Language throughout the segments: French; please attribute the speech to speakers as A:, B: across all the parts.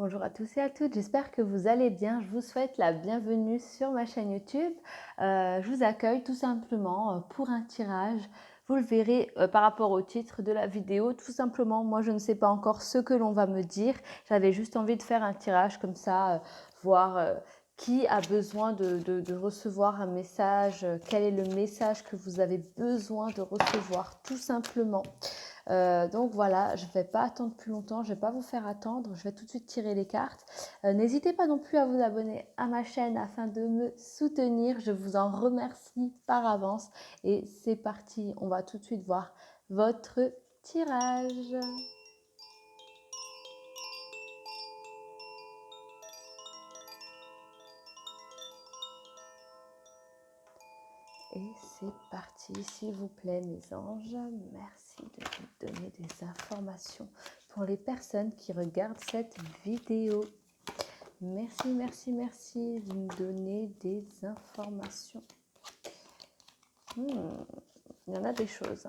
A: Bonjour à tous et à toutes, j'espère que vous allez bien. Je vous souhaite la bienvenue sur ma chaîne YouTube. Je vous accueille tout simplement pour un tirage. Vous le verrez par rapport au titre de la vidéo. Tout simplement, moi je ne sais pas encore ce que l'on va me dire. J'avais juste envie de faire un tirage comme ça, voir qui a besoin de recevoir un message, quel est le message que vous avez besoin de recevoir tout simplement. Donc voilà, je ne vais pas attendre plus longtemps, je ne vais pas vous faire attendre, je vais tout de suite tirer les cartes. N'hésitez pas non plus à vous abonner à ma chaîne afin de me soutenir, je vous en remercie par avance. Et c'est parti, on va tout de suite voir votre tirage. Et c'est parti, s'il vous plaît mes anges, merci de me donner des informations pour les personnes qui regardent cette vidéo. Merci, merci, merci de me donner des informations. Il y en a des choses.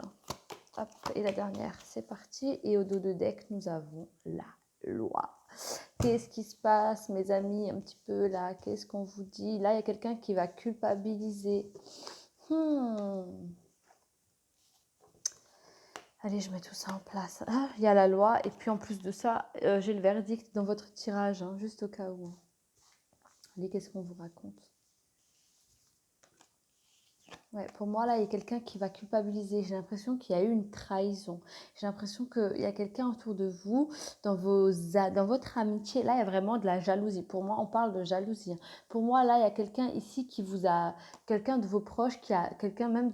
A: Hop, et la dernière, c'est parti. Et au dos de deck, nous avons la loi. Qu'est-ce qui se passe, mes amis, un petit peu là? Qu'est-ce qu'on vous dit? Là, il y a quelqu'un qui va culpabiliser. Allez, je mets tout ça en place. Ah, il y a la loi. Et puis en plus de ça, j'ai le verdict dans votre tirage, juste au cas où. Allez, qu'est-ce qu'on vous raconte? Ouais, pour moi, là, il y a quelqu'un qui va culpabiliser. J'ai l'impression qu'il y a eu une trahison. J'ai l'impression qu'il y a quelqu'un autour de vous, dans votre amitié. Là, il y a vraiment de la jalousie. Pour moi, on parle de jalousie. Pour moi, là, il y a quelqu'un ici qui vous a, quelqu'un de vos proches, quelqu'un même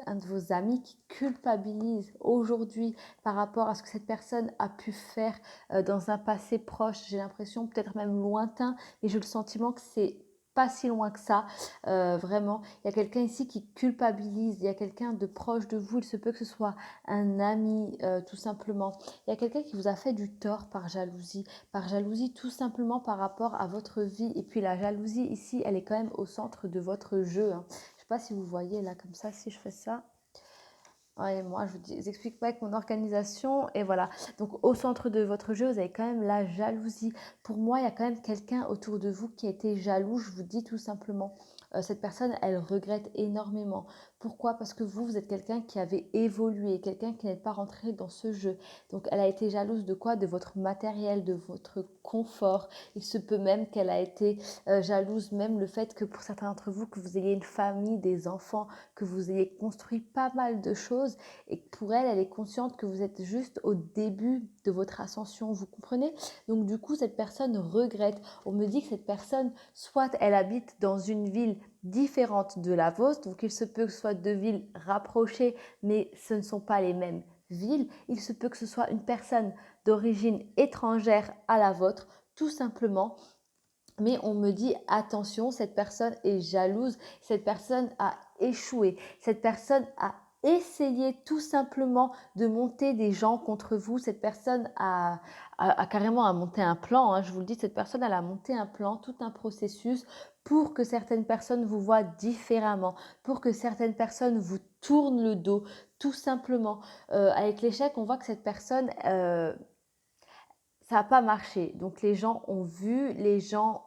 A: un de vos amis qui culpabilise aujourd'hui par rapport à ce que cette personne a pu faire dans un passé proche. J'ai l'impression, peut-être même lointain, mais j'ai le sentiment que c'est pas si loin que ça, vraiment. Il y a quelqu'un ici qui culpabilise, il y a quelqu'un de proche de vous, il se peut que ce soit un ami, tout simplement. Il y a quelqu'un qui vous a fait du tort par jalousie tout simplement par rapport à votre vie. Et puis la jalousie ici, elle est quand même au centre de votre jeu. Je ne sais pas si vous voyez là comme ça, si je fais ça. Ouais, moi, je vous explique pas avec mon organisation. Et voilà. Donc, au centre de votre jeu, vous avez quand même la jalousie. Pour moi, il y a quand même quelqu'un autour de vous qui a été jaloux. Je vous dis tout simplement. Cette personne, elle regrette énormément. Pourquoi? Parce que vous êtes quelqu'un qui avait évolué, quelqu'un qui n'est pas rentré dans ce jeu. Donc, elle a été jalouse de quoi? De votre matériel, de votre confort. Il se peut même qu'elle a été jalouse, même le fait que pour certains d'entre vous, que vous ayez une famille, des enfants, que vous ayez construit pas mal de choses et que pour elle, elle est consciente que vous êtes juste au début de votre ascension, vous comprenez? Donc du coup, cette personne regrette. On me dit que cette personne, soit elle habite dans une ville différente de la vôtre, donc il se peut que ce soit deux villes rapprochées, mais ce ne sont pas les mêmes villes. Il se peut que ce soit une personne d'origine étrangère à la vôtre, tout simplement. Mais on me dit attention, cette personne est jalouse, cette personne a échoué, cette personne a essayé tout simplement de monter des gens contre vous, cette personne a carrément monté un plan, je vous le dis, cette personne elle a monté un plan, tout un processus pour que certaines personnes vous voient différemment, pour que certaines personnes vous tournent le dos, tout simplement. Avec l'échec, on voit que cette personne ça n'a pas marché. Donc les gens ont vu,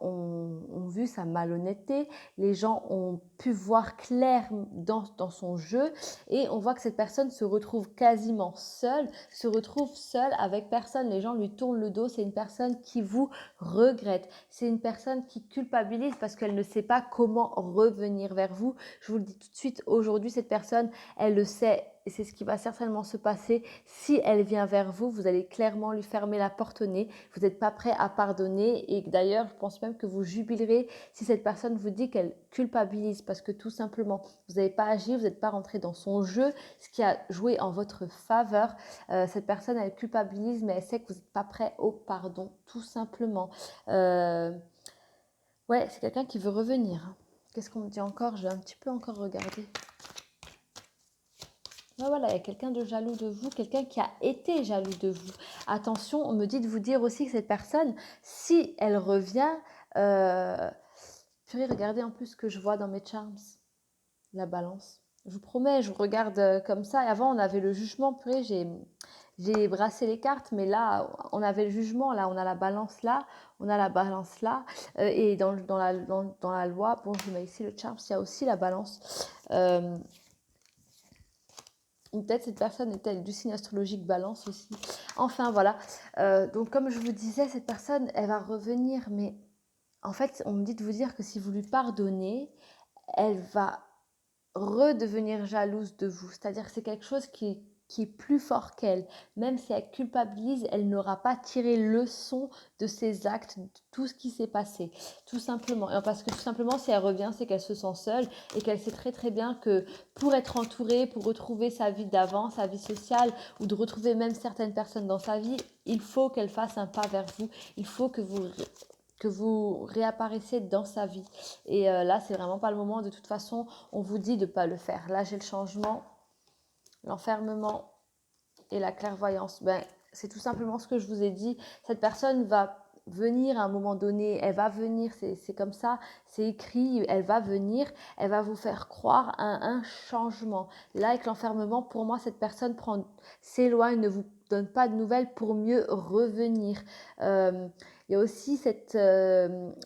A: ont vu sa malhonnêteté, les gens ont pu voir clair dans son jeu et on voit que cette personne se retrouve quasiment seule, se retrouve seule avec personne. Les gens lui tournent le dos, c'est une personne qui vous regrette, c'est une personne qui culpabilise parce qu'elle ne sait pas comment revenir vers vous. Je vous le dis tout de suite, aujourd'hui, cette personne, elle le sait et c'est ce qui va certainement se passer. Si elle vient vers vous, vous allez clairement lui fermer la porte au nez. Vous n'êtes pas prêt à pardonner. Et d'ailleurs, je pense même que vous jubilerez si cette personne vous dit qu'elle culpabilise parce que tout simplement, vous n'avez pas agi, vous n'êtes pas rentré dans son jeu, ce qui a joué en votre faveur. Cette personne, elle culpabilise, mais elle sait que vous n'êtes pas prêt au pardon, tout simplement. Ouais, c'est quelqu'un qui veut revenir. Qu'est-ce qu'on me dit encore? Je vais un petit peu encore regarder. Voilà, il y a quelqu'un de jaloux de vous, quelqu'un qui a été jaloux de vous. Attention, on me dit de vous dire aussi que cette personne, si elle revient, purée, regardez en plus ce que je vois dans mes charms, la balance. Je vous promets, je vous regarde comme ça. Et avant, on avait le jugement, purée, j'ai brassé les cartes, mais là, on avait le jugement, là, on a la balance là, on a la balance là. Et dans la loi, bon, je mets ici le charme, il y a aussi la balance. Ou peut-être cette personne est-elle du signe astrologique balance aussi. Enfin, voilà. Donc, comme je vous disais, cette personne, elle va revenir, mais en fait, on me dit de vous dire que si vous lui pardonnez, elle va redevenir jalouse de vous. C'est-à-dire que c'est quelque chose qui est plus fort qu'elle. Même si elle culpabilise, elle n'aura pas tiré leçon de ses actes, de tout ce qui s'est passé. Tout simplement. Et parce que tout simplement, si elle revient, c'est qu'elle se sent seule et qu'elle sait très très bien que pour être entourée, pour retrouver sa vie d'avant, sa vie sociale, ou de retrouver même certaines personnes dans sa vie, il faut qu'elle fasse un pas vers vous. Il faut que vous réapparaissiez dans sa vie. Et là, c'est vraiment pas le moment. De toute façon, on vous dit de ne pas le faire. Là, j'ai le changement, l'enfermement et la clairvoyance. Ben, c'est tout simplement ce que je vous ai dit. Cette personne va venir à un moment donné, elle va venir, c'est comme ça, c'est écrit, elle va venir, elle va vous faire croire à un changement. Là, avec l'enfermement, pour moi, cette personne s'éloigne, ne vous donne pas de nouvelles pour mieux revenir. Il y a aussi cette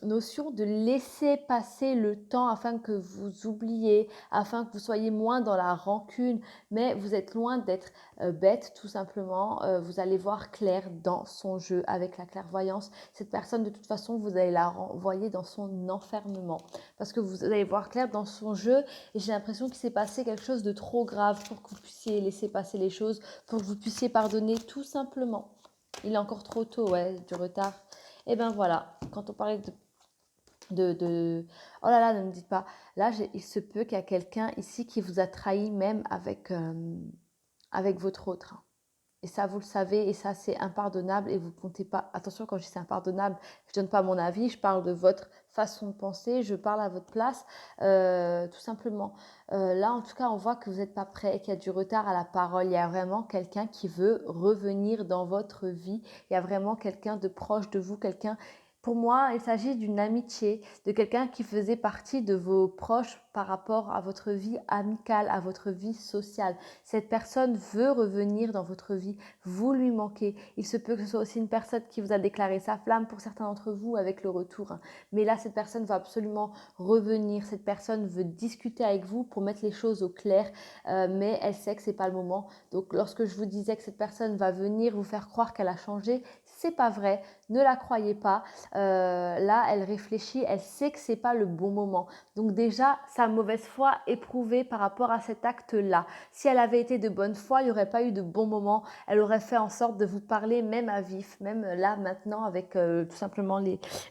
A: notion de laisser passer le temps afin que vous oubliez, afin que vous soyez moins dans la rancune, mais vous êtes loin d'être bête tout simplement. Vous allez voir clair dans son jeu avec la clairvoyance. Cette personne, de toute façon, vous allez la renvoyer dans son enfermement parce que vous allez voir clair dans son jeu et j'ai l'impression qu'il s'est passé quelque chose de trop grave pour que vous puissiez laisser passer les choses, pour que vous puissiez pardonner tout simplement. Il est encore trop tôt, ouais, du retard. Et ben voilà, quand on parlait oh là là, ne me dites pas. Là, il se peut qu'il y a quelqu'un ici qui vous a trahi même avec votre autre. Et ça, vous le savez, et ça, c'est impardonnable. Et vous ne comptez pas. Attention, quand je dis c'est impardonnable, je ne donne pas mon avis, je parle de votre façon de penser, je parle à votre place, tout simplement. Là, en tout cas, on voit que vous n'êtes pas prêt, qu'il y a du retard à la parole. Il y a vraiment quelqu'un qui veut revenir dans votre vie. Il y a vraiment quelqu'un de proche de vous, quelqu'un. Pour moi, il s'agit d'une amitié, de quelqu'un qui faisait partie de vos proches par rapport à votre vie amicale, à votre vie sociale. Cette personne veut revenir dans votre vie, vous lui manquez. Il se peut que ce soit aussi une personne qui vous a déclaré sa flamme pour certains d'entre vous avec le retour. Mais là, cette personne va absolument revenir. Cette personne veut discuter avec vous pour mettre les choses au clair, mais elle sait que c'est pas le moment. Donc, lorsque je vous disais que cette personne va venir vous faire croire qu'elle a changé, c'est pas vrai. Ne la croyez pas. Là, elle réfléchit, elle sait que c'est pas le bon moment. Donc déjà, sa mauvaise foi éprouvée par rapport à cet acte-là. Si elle avait été de bonne foi, il n'y aurait pas eu de bon moment. Elle aurait fait en sorte de vous parler même à vif, même là maintenant avec tout simplement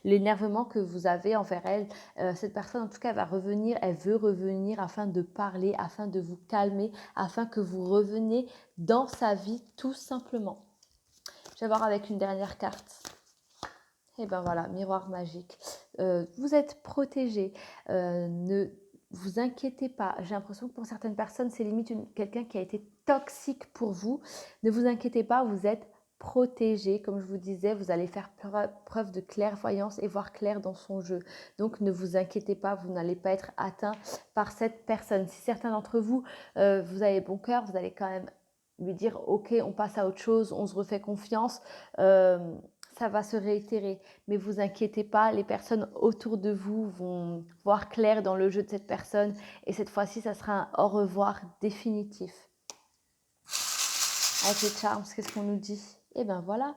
A: l'énervement que vous avez envers elle. Cette personne, en tout cas, va revenir, elle veut revenir afin de parler, afin de vous calmer, afin que vous reveniez dans sa vie tout simplement. Je vais voir avec une dernière carte. Et ben voilà, miroir magique. Vous êtes protégé. Ne vous inquiétez pas. J'ai l'impression que pour certaines personnes, c'est limite quelqu'un qui a été toxique pour vous. Ne vous inquiétez pas, vous êtes protégé. Comme je vous disais, vous allez faire preuve de clairvoyance et voir clair dans son jeu. Donc ne vous inquiétez pas, vous n'allez pas être atteint par cette personne. Si certains d'entre vous, vous avez bon cœur, vous allez quand même lui dire ok, on passe à autre chose, on se refait confiance. Ça va se réitérer. Mais vous inquiétez pas, les personnes autour de vous vont voir clair dans le jeu de cette personne et cette fois-ci, ça sera un au revoir définitif. Avec les charms, qu'est-ce qu'on nous dit? Eh bien voilà,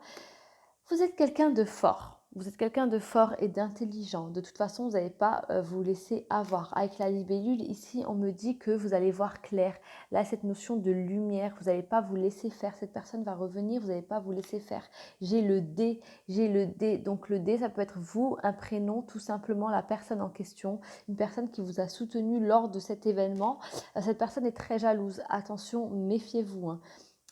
A: vous êtes quelqu'un de fort. Vous êtes quelqu'un de fort et d'intelligent. De toute façon, vous n'allez pas vous laisser avoir. Avec la libellule, ici, on me dit que vous allez voir clair. Là, cette notion de lumière, vous n'allez pas vous laisser faire. Cette personne va revenir, vous n'allez pas vous laisser faire. J'ai le D, j'ai le D. Donc le D, ça peut être vous, un prénom, tout simplement la personne en question, une personne qui vous a soutenu lors de cet événement. Cette personne est très jalouse. Attention, méfiez-vous, hein.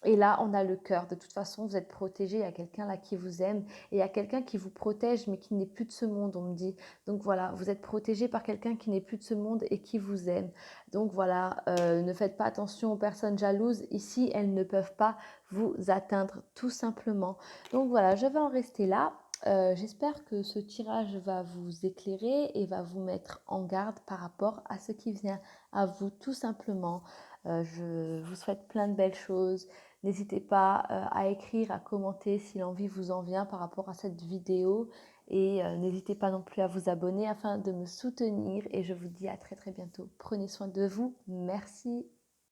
A: Et là, on a le cœur. De toute façon, vous êtes protégé. Il y a quelqu'un là qui vous aime. Et il y a quelqu'un qui vous protège, mais qui n'est plus de ce monde, on me dit. Donc voilà, vous êtes protégé par quelqu'un qui n'est plus de ce monde et qui vous aime. Donc voilà, ne faites pas attention aux personnes jalouses. Ici, elles ne peuvent pas vous atteindre, tout simplement. Donc voilà, je vais en rester là. J'espère que ce tirage va vous éclairer et va vous mettre en garde par rapport à ce qui vient à vous, tout simplement. Je vous souhaite plein de belles choses. N'hésitez pas à écrire, à commenter si l'envie vous en vient par rapport à cette vidéo. Et n'hésitez pas non plus à vous abonner afin de me soutenir. Et je vous dis à très très bientôt. Prenez soin de vous. Merci.